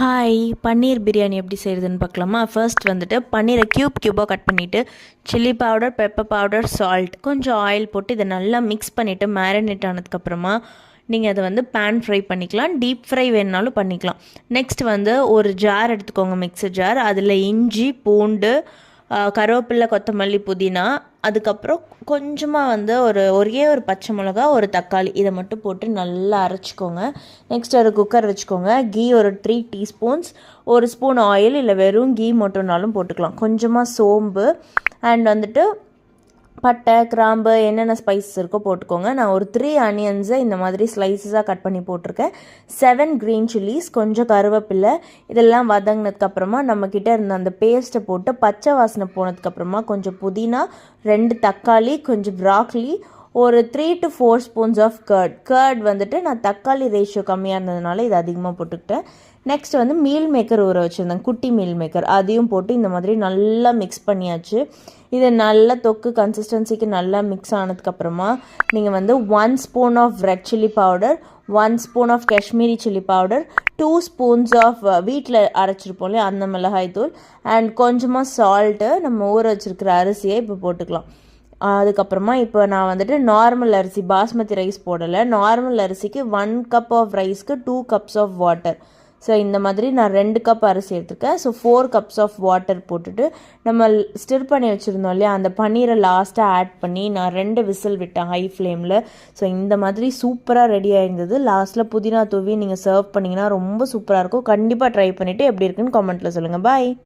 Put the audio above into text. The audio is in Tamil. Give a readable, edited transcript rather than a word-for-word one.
ஹாய், பன்னீர் பிரியாணி எப்படி செய்கிறதுன்னு பார்க்கலாமா? ஃபர்ஸ்ட் வந்துட்டு பன்னீரை க்யூபாக கட் பண்ணிவிட்டு chilli powder, pepper powder, salt, கொஞ்சம் ஆயில் போட்டு இதை நல்லா மிக்ஸ் பண்ணிவிட்டு மேரினேட் ஆனதுக்கப்புறமா நீங்கள் அதை வந்து பேன் ஃப்ரை பண்ணிக்கலாம், டீப் ஃப்ரை வேணுனாலும் பண்ணிக்கலாம். நெக்ஸ்ட் வந்து ஒரு ஜார் எடுத்துக்கோங்க, மிக்ஸர் ஜார். அதில் இஞ்சி, பூண்டு, கருவேப்பிலை, கொத்தமல்லி, புதினா, அதுக்கப்புறம் கொஞ்சமாக வந்து ஒரே ஒரு பச்சை மிளகா, ஒரு தக்காளி, இதை மட்டும் போட்டு நல்லா அரைச்சிக்கோங்க. நெக்ஸ்ட் ஒரு குக்கர் வச்சுக்கோங்க. கீ ஒரு 3 டீஸ்பூன்ஸ், ஒரு ஸ்பூன் ஆயில், இல்லை வெறும் கீ மட்டும்னாலும் போட்டுக்கலாம். கொஞ்சமாக சோம்பு அண்ட் வந்துட்டு பட்டை, கிராம்பு, என்னென்ன ஸ்பைசஸ் இருக்கோ போட்டுக்கோங்க. நான் ஒரு 3 ஆனியன்ஸை இந்த மாதிரி ஸ்லைஸஸாக கட் பண்ணி போட்டிருக்கேன். 7 க்ரீன் சில்லிஸ், கொஞ்சம் கருவேப்பிலை, இதெல்லாம் வதங்கினதுக்கப்புறமா நம்மக்கிட்ட இருந்த அந்த பேஸ்ட்டை போட்டு பச்சை வாசனை போனதுக்கப்புறமா கொஞ்சம் புதினா, 2 தக்காளி, கொஞ்சம் ப்ராக்லி, ஒரு 3 to 4 ஸ்பூன்ஸ் ஆஃப் கர்ட் வந்துட்டு நான் தக்காளி ரேஷியோ கம்மியாக இருந்ததுனால இது அதிகமாக போட்டுக்கிட்டேன். நெக்ஸ்ட் வந்து மீல் மேக்கர் ஊற வச்சுருந்தேன், குட்டி மீல் மேக்கர், அதையும் போட்டு இந்த மாதிரி நல்லா மிக்ஸ் பண்ணியாச்சு. இது நல்லா தொக்கு கன்சிஸ்டன்சிக்கு நல்லா மிக்ஸ் ஆனதுக்கப்புறமா நீங்கள் வந்து 1 spoon of red chilli powder, 1 spoon of Kashmiri chilli powder, 2 spoons of வீட்டில் அரைச்சிருப்போம் இல்லையா அந்த மிளகாய் தூள், அண்ட் கொஞ்சமாக சால்ட்டு, நம்ம ஊற வச்சுருக்கிற அரிசியை இப்போ போட்டுக்கலாம். அதுக்கப்புறமா இப்போ நான் வந்துட்டு நார்மல் அரிசி, பாஸ்மதி ரைஸ் போடலை. நார்மல் அரிசிக்கு 1 கப் ஆஃப் ரைஸ்க்கு 2 கப்ஸ் ஆஃப் வாட்டர். ஸோ இந்த மாதிரி நான் 2 கப் அரிசி எடுத்துருக்கேன். ஸோ 4 கப்ஸ் ஆஃப் வாட்டர் போட்டுட்டு நம்ம ஸ்டிர் பண்ணி வச்சுருந்தோம் இல்லையா அந்த பன்னீரை லாஸ்ட்டாக ஆட் பண்ணி நான் 2 விசில் விட்டேன் ஹை ஃப்ளேமில். ஸோ இந்த மாதிரி சூப்பராக ரெடி ஆயிருந்தது. லாஸ்ட்டில் புதினா தூவி நீங்கள் சர்வ் பண்ணிங்கன்னா ரொம்ப சூப்பராக இருக்கும். கண்டிப்பாக ட்ரை பண்ணிவிட்டு எப்படி இருக்குன்னு கமெண்ட்டில் சொல்லுங்கள். பாய்.